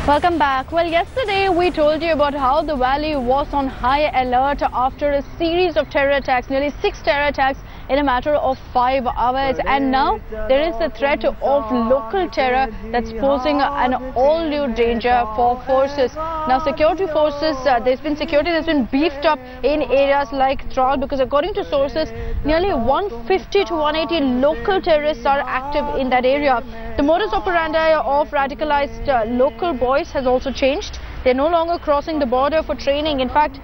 Welcome back. Well, yesterday we told you about how the valley was on high alert after a series of terror attacks, nearly 6 terror attacks in a matter of 5 hours, and now there is the threat of local terror that's posing an all-new danger for forces. Now security forces, there's been beefed up in areas like Tral, because according to sources, nearly 150 to 180 local terrorists are active in that area. The modus operandi of radicalized local boys has also changed. They're no longer crossing the border for training. In fact,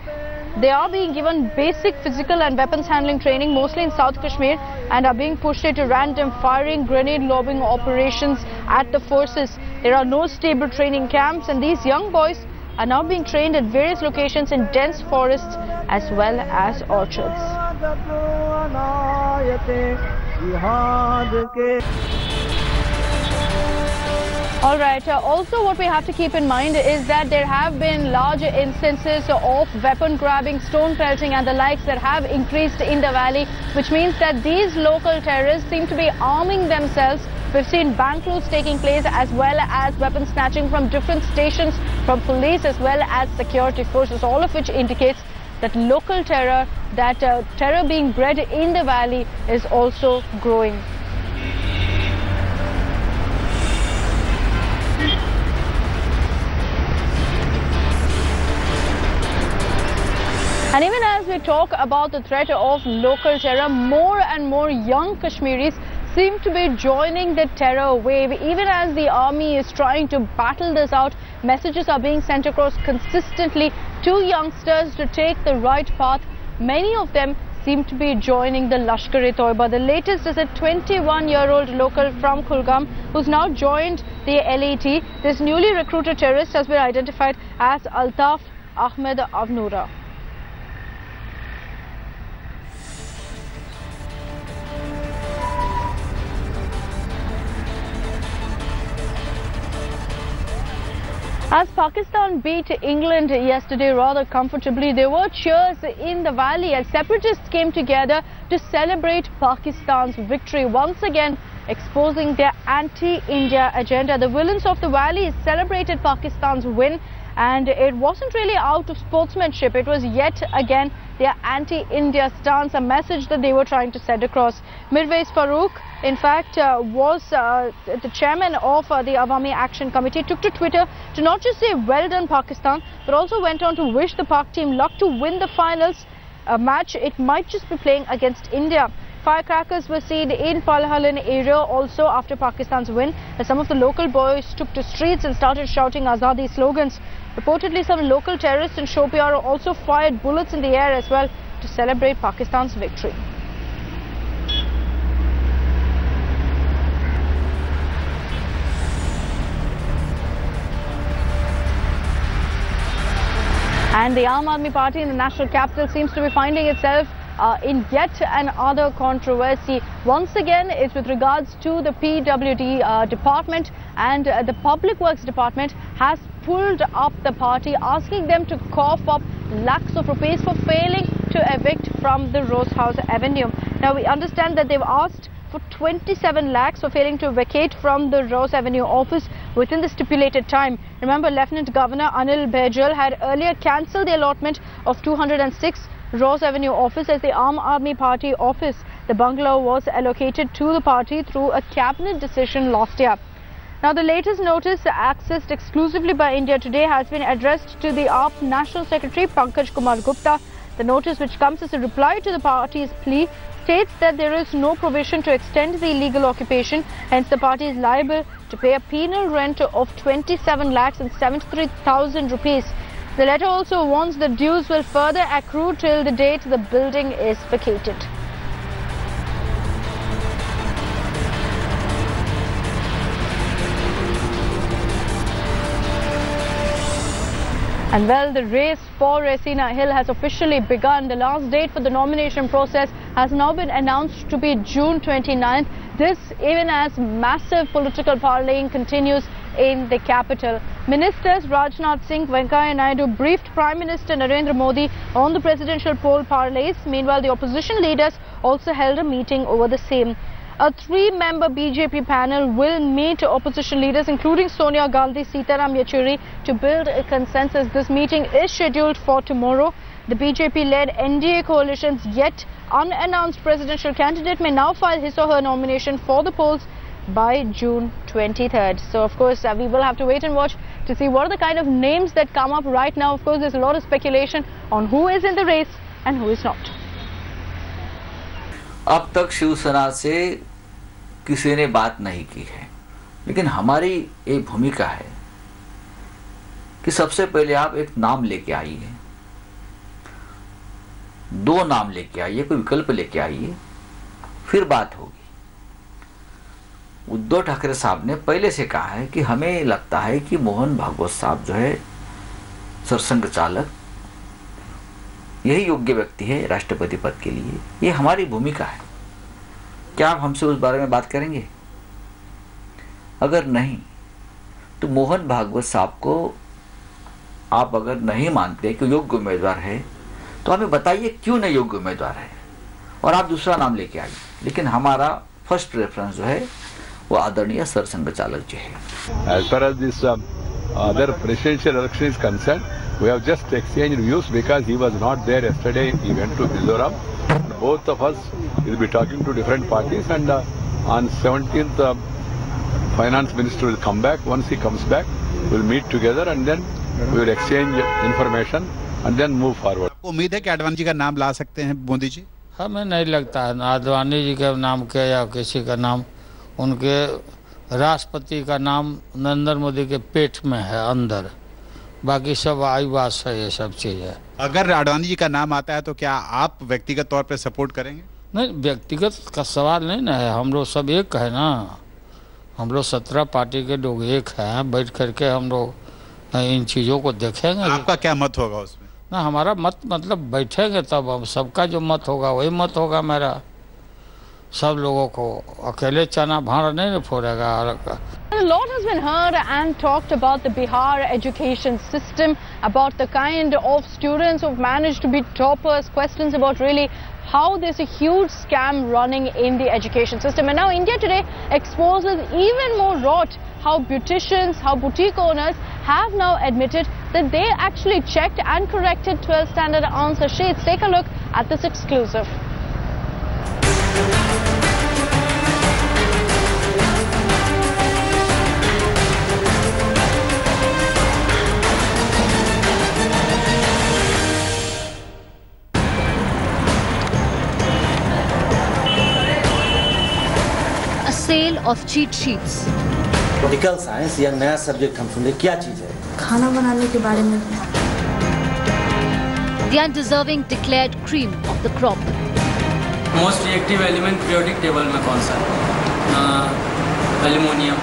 they are being given basic physical and weapons handling training, mostly in South Kashmir, and are being pushed into random firing, grenade lobbing operations at the forces. There are no stable training camps, and these young boys are now being trained at various locations in dense forests as well as orchards. Alright, also what we have to keep in mind is that there have been large instances of weapon grabbing, stone pelting and the likes that have increased in the valley, which means that these local terrorists seem to be arming themselves. We've seen bank loots taking place as well as weapon snatching from different stations, from police as well as security forces, all of which indicates that local terror, terror being bred in the valley is also growing. And even as we talk about the threat of local terror, more and more young Kashmiris seem to be joining the terror wave. Even as the army is trying to battle this out, messages are being sent across consistently to youngsters to take the right path. Many of them seem to be joining the Lashkar-e-Toiba. The latest is a 21-year-old local from Kulgam who's now joined the LAT. This newly recruited terrorist has been identified as Altaf Ahmed Avnura. As Pakistan beat England yesterday rather comfortably, there were cheers in the valley as separatists came together to celebrate Pakistan's victory, once again exposing their anti-India agenda. The villains of the valley celebrated Pakistan's win, and it wasn't really out of sportsmanship. It was yet again their anti-India stance, a message that they were trying to send across. Mirwais Farooq, in fact, was the chairman of the Awami Action Committee, took to Twitter to not just say well done Pakistan, but also went on to wish the Pak team luck to win the finals, a match it might just be playing against India. Firecrackers were seen in Palhalan area also after Pakistan's win, as some of the local boys took to streets and started shouting Azadi slogans. Reportedly, some local terrorists in Shopian also fired bullets in the air as well to celebrate Pakistan's victory. And the Aam Aadmi Party in the national capital seems to be finding itself in yet another controversy. Once again, it's with regards to the PWD department, and the Public Works Department has pulled up the party, asking them to cough up lakhs of rupees for failing to evict from the Rose House Avenue. Now, we understand that they've asked for 27 lakhs for failing to vacate from the Rose Avenue office within the stipulated time. Remember, Lieutenant Governor Anil Baijal had earlier cancelled the allotment of 206 Rose Avenue office as the Aam Aadmi Party office. The bungalow was allocated to the party through a cabinet decision last year. Now, the latest notice, accessed exclusively by India Today, has been addressed to the AAP National Secretary Pankaj Kumar Gupta. The notice, which comes as a reply to the party's plea, states that there is no provision to extend the illegal occupation, hence the party is liable to pay a penal rent of 27 lakhs and 73,000 rupees. The letter also warns that dues will further accrue till the date the building is vacated. And well, the race for Rasina Hill has officially begun. The last date for the nomination process has now been announced to be June 29th. This even as massive political parleying continues in the capital. Ministers Rajnath Singh, Venkaiah Naidu briefed Prime Minister Narendra Modi on the presidential poll parleys. Meanwhile, the opposition leaders also held a meeting over the same. A three-member BJP panel will meet opposition leaders including Sonia Gandhi, Sitaram Yechuri to build a consensus. This meeting is scheduled for tomorrow. The BJP-led NDA coalition's yet unannounced presidential candidate may now file his or her nomination for the polls by June 23rd. So of course we will have to wait and watch to see what are the kind of names that come up right now. Of course there's a lot of speculation on who is in the race and who is not. अब तक शिवसेना से किसी ने बात नहीं की है, लेकिन हमारी एक भूमिका है कि सबसे पहले आप एक नाम लेके आइए, दो नाम लेके आइए, कोई विकल्प लेके आइए, फिर बात होगी। उद्धव ठाकरे साहब ने पहले से कहा है कि हमें लगता है कि मोहन भागवत साहब जो है सरसंघ चालक, यही योग्य व्यक्ति है राष्ट्रपति पद के लिए। ये हमारी भूमिका है। क्या आप हमसे उस बारे में बात करेंगे? अगर नहीं तो मोहन भागवत साहब को आप अगर नहीं मानते कि योग्य उम्मीदवार है तो हमें बताइए क्यों नहीं योग्य उम्मीदवार है, और आप दूसरा नाम लेके आइए। लेकिन हमारा फर्स्ट प्रेफरेंस जो है वो आदरणीय सरसंघ चालक जी है। As far as this other presidential election is concerned, we have just exchanged views because he was not there yesterday. He went to Mizoram. Both of us will be talking to different parties, and on 17th, finance minister will come back. Once he comes back, we'll meet together and then we will exchange information and then move forward. आपको उम्मीद है कि आडवाणी जी का नाम ला सकते हैं मोदी जी? हमें नहीं लगता है आडवाणी जी के नाम के या किसी का नाम, उनके राष्ट्रपति का नाम नरेंद्र मोदी के पेट में है अंदर, बाकी सब आईवास है, ये सब चीज़ है। अगर आडवाणी जी का नाम आता है तो क्या आप व्यक्तिगत तौर पे सपोर्ट करेंगे? नहीं, व्यक्तिगत का सवाल नहीं ना है, हम लोग सब एक है ना, हम लोग 17 पार्टी के लोग एक हैं, बैठ करके हम लोग इन चीज़ों को देखेंगे। आपका क्या मत होगा उसमें? ना, हमारा मत मतलब बैठेंगे तब हम सबका जो मत होगा वही मत होगा मेरा। सब लोगों को अकेले चना भाड़ नहीं फोड़ेगा। A lot has been heard and talked about the Bihar education system, about the kind of students who've managed to be toppers, questions about really how there's a huge scam running in the education system. And now India Today exposes even more rot how beauticians, how boutique owners have now admitted that they actually checked and corrected 12 standard answer sheets. Take a look at this exclusive. A sale of cheat sheets. Medical science या नया subject हम सुन रहे, क्या चीज है? खाना बनाने के बारे में। The undeserving declared cream of the crop. Most reactive element periodic table में कौन सा है? Aluminium.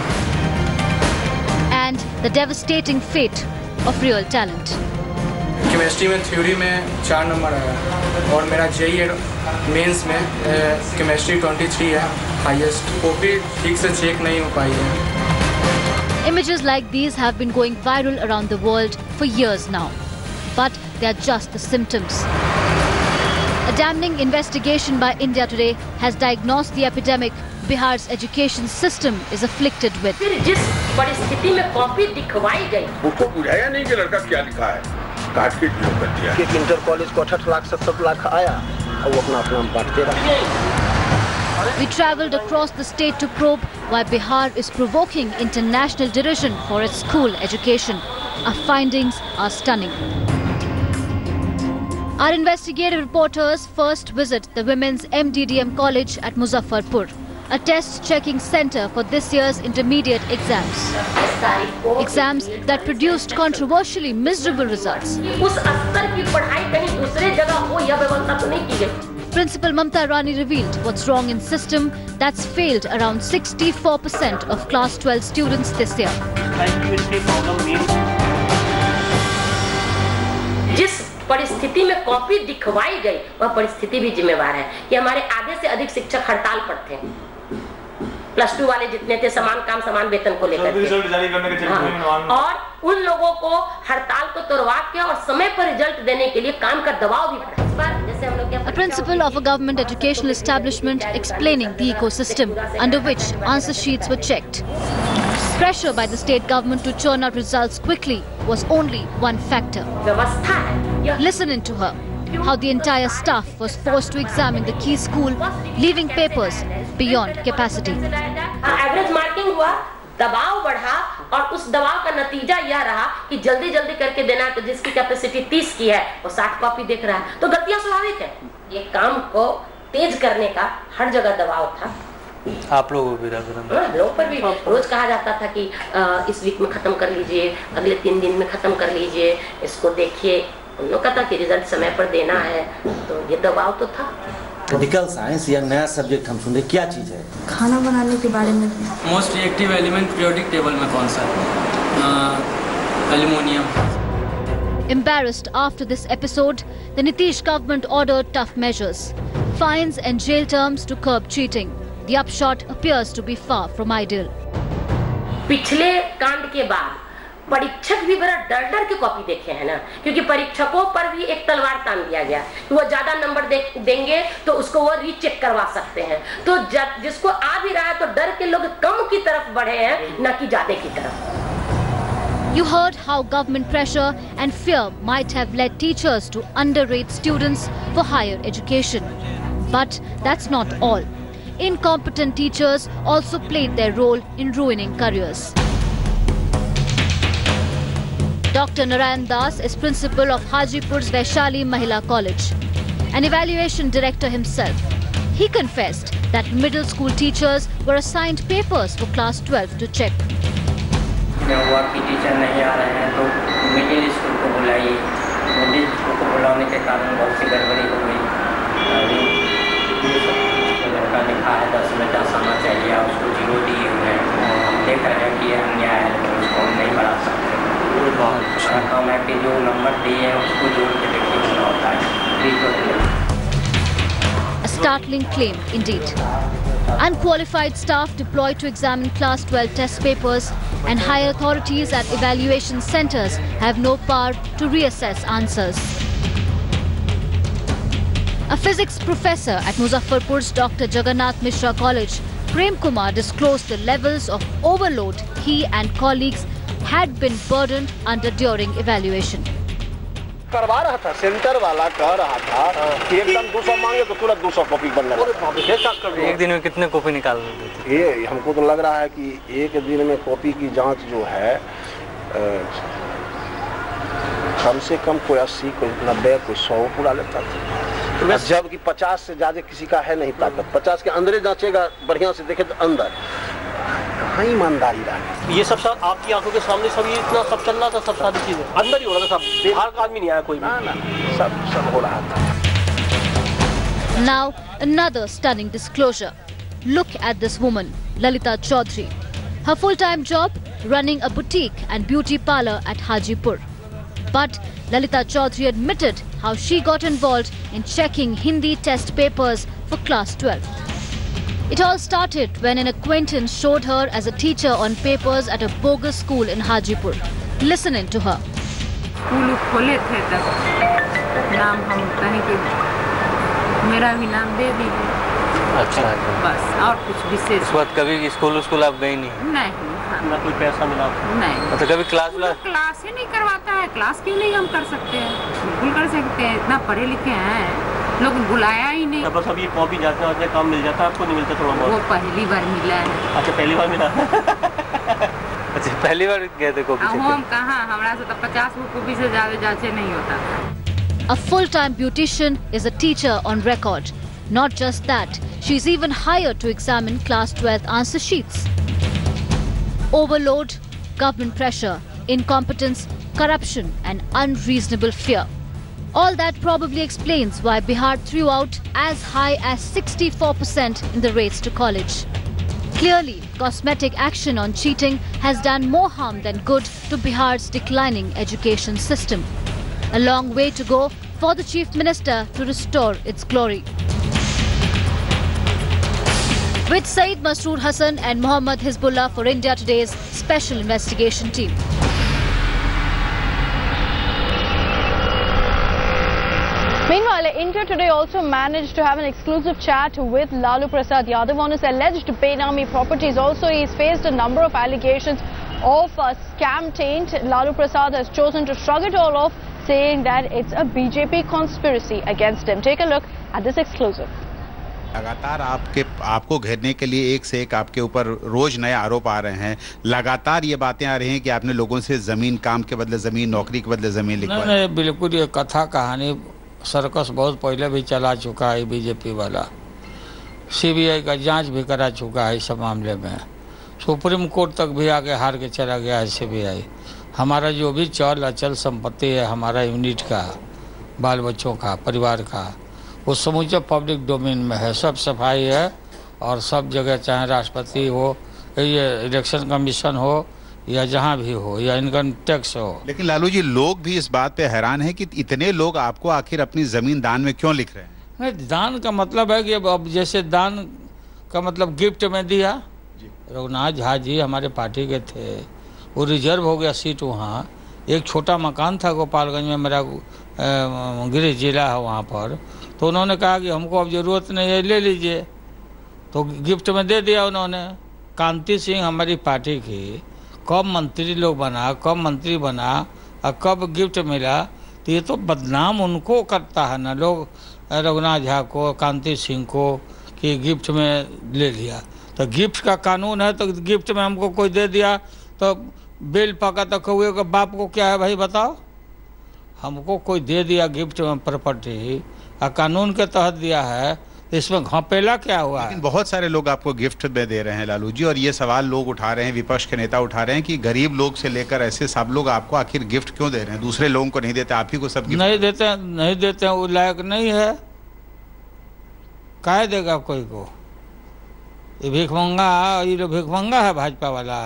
And the devastating fate of real talent. Chemistry में थ्योरी में 4 नंबर आया और मेरा जेईई मेंस में केमिस्ट्री 23 है हाईएस्ट, वो भी ठीक से चेक नहीं हो पाई है। Images like these have been going viral around the world for years now, but they are just the symptoms. A damning investigation by India Today has diagnosed the epidemic Bihar's education system is afflicted with. जिस परिस्थिति में copy दिखवाई गई, उसको बुझाया नहीं कि लड़का क्या लिखा है, काट के क्यों कर दिया? कि इंटर कॉलेज को 68 लाख 70 लाख आया और वो अपना बांटते रहे। We travelled across the state to probe why Bihar is provoking international derision for its school education. Our findings are stunning. Our investigative reporters first visit the Women's MDDM College at Muzaffarpur, a test-checking centre for this year's intermediate exams. Exams that produced controversially miserable results. उस स्तर की पढ़ाई कहीं दूसरे जगह हो, यह व्यवस्था तो नहीं की गई। Principal Mamta Rani revealed what's wrong in system that's failed around 64% of class 12 students this year. जिस परिस्थिति में कॉपी दिखवाई गई, वह परिस्थिति भी जिम्मेवार है कि हमारे आधे से अधिक शिक्षक हड़ताल पर थे। प्लस 2 वाले जितने थे, समान काम समान वेतन को लेकर और उन लोगों को हड़ताल को तोड़वा के और समय पर रिजल्ट देने के लिए काम का दबाव भी पड़ा। इस बार जैसे हम लोग A principal of a government educational establishment explaining the ecosystem under which answer sheets were checked. Pressure by the state government to churn out results quickly was only one factor. Listen into her, how the entire staff was forced to examine the key school, leaving papers beyond capacity. Average marking हुआ, दबाव बढ़ा और उस दबाव का नतीजा यह रहा कि जल्दी जल्दी करके देना है, तो जिसकी कैपेसिटी 30 की है वो 60 कॉपी देख रहा है, तो गलतियां स्वाभाविक है। ये काम को तेज करने का हर जगह दबाव था। आप लोगों को भी लोगों पर भी रोज कहा जाता था कि इस वीक में खत्म कर लीजिए, अगले 3 दिन में खत्म कर लीजिए, इसको देखिए। उन लोग कहता कि रिजल्ट समय पर देना है, तो ये दबाव तो था। मेडिकल साइंस या नया सब्जेक्ट हम सुन रहे, क्या चीज़ है? खाना बनाने के बारे में। Most reactive element periodic table में कौन सा है? Aluminium. Embarrassed after this episode, the Nitish government ordered tough measures, fines and jail terms to curb cheating. The upshot appears to be far from ideal. पिछले कांड के बाद परीक्षक भी बड़ा डर डर के कॉपी देखे हैं ना, क्योंकि परीक्षकों पर भी एक तलवार तान दिया गया कि वो ज्यादा नंबर देंगे तो उसको वो रीचेक करवा सकते हैं। तो जिसको आ भी रहा है तो डर के लोग कम की तरफ बढ़े हैं, न कि ज्यादा की तरफ। You heard how government pressure and fear might have led teachers to underrate students for higher education. But that's not all. Incompetent teachers also played their role in ruining careers. Dr. Narayan Das is principal of Hajipur's Vaishali Mahila College, an evaluation director himself. He confessed that middle school teachers were assigned papers for class 12 to check. हुआ कि teacher नहीं आ रहे हैं तो middle school को बुलाइए। Middle school को बुलाने के कारण बहुत सी गड़बड़ी हो गई। लड़का लिखा है 10 में 10 आना चाहिए, उसको 0 दिए हुए हैं। हम देख रहे हैं कि यह अन्याय है, तो उसको हम नहीं बढ़ा सकते। काम है कि जो नंबर दिए हैं उसको जोड़ के देखिए क्या होता है। A startling claim indeed. Unqualified staff deployed to examine class 12 test papers and higher authorities at evaluation centers have no power to reassess answers. A physics professor at Muzaffarpur's Dr. Jagannath Mishra College, Prem Kumar, disclosed the levels of overload he and colleagues had been burdened under during evaluation. करवा रहा था, centre वाला कह रहा था कि एकदम 200 मांगे तो तुरंत 200 कॉपी बनने लगा। एक दिन में कितने कॉपी निकाल देते थे? ये हमको तो लग रहा है कि एक दिन में कॉपी की जांच जो है कम से कम कोई 80, कोई 90, कोई 100 पूरा लेता था। जबकि 50 से ज्यादा किसी का है नहीं ताकत। 50 के अंदर जांचेगा, बढ़िया से देखे तो अंदर। हाँ, ईमानदारी रहा। ये सब आपकी आंखों के सामने सब ये इतना सब चल रहा था, सब सारी चीजें अंदर ही हो रहा था, सब बिहार का आदमी नहीं आया कोई। ना सब हो रहा था। Now another stunning disclosure. Look at this woman, Lalita Chaudhary. Her full-time job, running a boutique and beauty parlor at Hajipur. But Lalita Chaudhary admitted how she got involved in checking Hindi test papers for class 12. It all started when an acquaintance showed her as a teacher on papers at a bogus school in Hajipur. Listen in to her. School खोले थे तब नाम हम कहीं के मेरा भी नाम दे दीजिए। अच्छा, बस और कुछ विशेष। इस बात कभी स्कूल आप गई नहीं? नहीं, ना कोई पैसा मिला? नहीं। तो कभी क्लास ही नहीं करवाता है। क्लास क्यों नहीं हम कर सकते हैं? बिल्कुल कर सकते हैं, इतना पढ़े लिखे हैं, लोग बुलाया ही नहीं। बस अब ये कॉपी जाते हैं, काम मिल जाता है, आपको नहीं मिलता थोड़ा बहुत? वो पहली बार मिला है। अच्छा, पहली बार मिला। अच्छा, पहली बार गए थे कॉपी? हम कहाँ, हमारा से तो 50 कॉपी से ज्यादा जांचे नहीं होता। A full-time beautician is a teacher on record. Not just that, she's even hired to examine class 12 answer sheets. Overload, government pressure, incompetence, corruption and unreasonable fear. All that probably explains why Bihar threw out as high as 64% in the race to college. Clearly, cosmetic action on cheating has done more harm than good to Bihar's declining education system. A long way to go for the Chief Minister to restore its glory. With Saeed Masroor Hassan and Mohammad Hizbullah for India Today's Special Investigation Team. Meanwhile, India Today also managed to have an exclusive chat with Lalu Prasad Yadav on his alleged Benami properties. Also, he's faced a number of allegations of scam taint. Lalu Prasad has chosen to shrug it all off, saying that it's a BJP conspiracy against him. Take a look at this exclusive. लगातार आपको घेरने के लिए एक से एक आपके ऊपर रोज नए आरोप आ रहे हैं। लगातार ये बातें आ रही हैं कि आपने लोगों से जमीन, काम के बदले जमीन, नौकरी के बदले जमीन लिखवाई। नहीं, बिल्कुल ये कथा कहानी सर्कस बहुत पहले भी चला चुका है बीजेपी वाला। सीबीआई का जांच भी करा चुका है इस मामले में। सुप्रीम कोर्ट तक भी आगे हार के चला गया है सीबीआई। हमारा जो भी चल अचल संपत्ति है हमारा यूनिट का, बाल बच्चों का, परिवार का, वो समूचे पब्लिक डोमेन में है। सब सफाई है और सब जगह, चाहे राष्ट्रपति हो, ये इलेक्शन कमीशन हो या जहाँ भी हो, या इनकम टैक्स हो। लेकिन लालू जी, लोग भी इस बात पे हैरान हैं कि इतने लोग आपको आखिर अपनी जमीन दान में क्यों लिख रहे हैं? नहीं, दान का मतलब है कि अब जैसे दान का मतलब गिफ्ट में दिया। रघुनाथ झा जी हमारे पार्टी के थे, वो रिजर्व हो गया सीट वहाँ। एक छोटा मकान था गोपालगंज में, मेरा गृह जिला है वहाँ पर, तो उन्होंने कहा कि हमको अब ज़रूरत नहीं है, ले लीजिए, तो गिफ्ट में दे दिया उन्होंने। कांति सिंह हमारी पार्टी की कब मंत्री लोग बना, कब मंत्री बना और कब गिफ्ट मिला, तो ये तो बदनाम उनको करता है ना लोग, रघुनाथ झा को, कांति सिंह को, कि गिफ्ट में ले लिया। तो गिफ्ट का कानून है, तो गिफ्ट में हमको कोई दे दिया तो बेल पका तो कौए का बाप को क्या है भाई बताओ? हमको कोई दे दिया गिफ्ट में प्रॉपर्टी और कानून के तहत दिया है, तो इसमें घपेला क्या हुआ? लेकिन बहुत सारे लोग आपको गिफ्ट में दे रहे हैं लालू जी, और ये सवाल लोग उठा रहे हैं, विपक्ष के नेता उठा रहे हैं कि गरीब लोग से लेकर ऐसे सब लोग आपको आखिर गिफ्ट क्यों दे रहे हैं? दूसरे लोगों को नहीं देते, आप ही को सब गिफ्ट नहीं देते हैं, वो लायक नहीं है, काहे देगा कोई को? ये भिखमंगा, ये भिखमंगा है भाजपा वाला।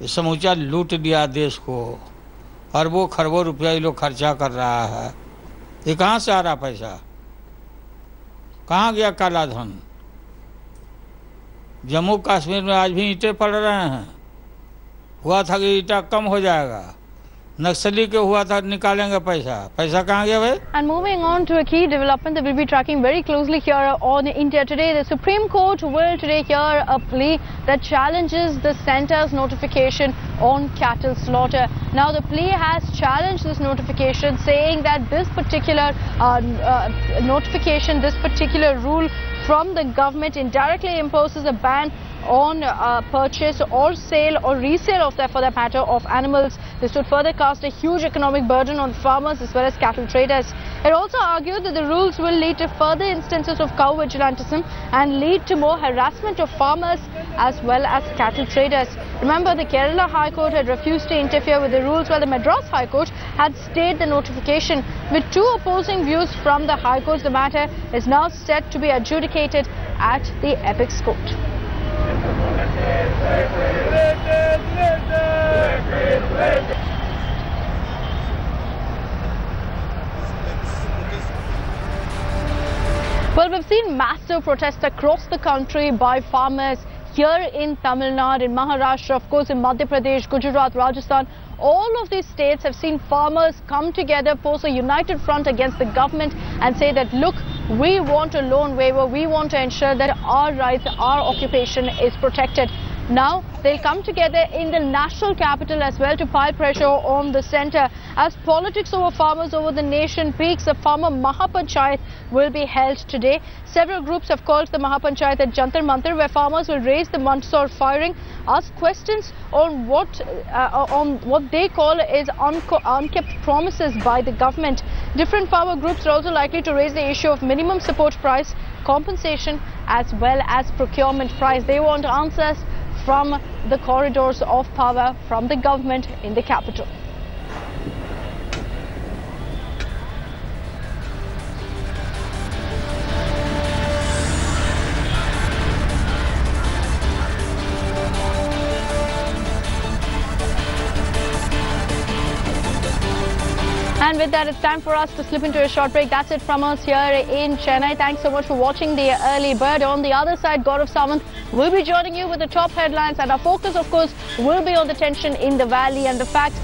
ये समूचा लूट लिया देश को, अरबों खरबों रुपया ये लोग खर्चा कर रहा है। ये कहाँ से आ रहा पैसा? कहाँ गया काला धन? जम्मू कश्मीर में आज भी ईंटें पड़ रहे हैं। हुआ था कि ईंटा कम हो जाएगा, नक्सली के हुआ था निकालेंगे पैसा, पैसा कहाँ गया भाई? And moving on to a key development that we'll be tracking very closely here on India Today. The Supreme Court will today hear a plea that challenges the centre's notification on cattle slaughter. Now the plea has challenged this notification, saying that this particular notification, this particular rule from the government indirectly imposes a ban on purchase or sale or resale of that, for that matter, of animals. This would further cast a huge economic burden on farmers as well as cattle traders. It also argued that the rules will lead to further instances of cow vigilantism and lead to more harassment of farmers as well as cattle traders. Remember, the Kerala High Court had refused to interfere with the rules, while the Madras High Court had stayed the notification. With two opposing views from the High Courts, the matter is now set to be adjudicated at the Apex Court. Well, we've seen massive protests across the country by farmers here in Tamil Nadu, in Maharashtra, of course in Madhya Pradesh, Gujarat, Rajasthan. All of these states have seen farmers come together, pose a united front against the government and say that, look, we want a loan waiver, we want to ensure that our rights, our occupation is protected. Now they'll come together in the national capital as well to pile pressure on the centre. As politics over farmers over the nation peaks, a farmer Mahapanchayat will be held today. Several groups have called the Mahapanchayat at Jantar Mantar, where farmers will raise the Mandsaur firing, ask questions on what they call is unkept promises by the government. Different farmer groups are also likely to raise the issue of minimum support price, compensation as well as procurement price. They want answers from the corridors of power from the government in the capital. And with that, it's time for us to slip into a short break. That's it from us here in Chennai. Thanks so much for watching the Early Bird. On the other side, Gaurav Samant will be joining you with the top headlines, and our focus, of course, will be on the tension in the valley and the fact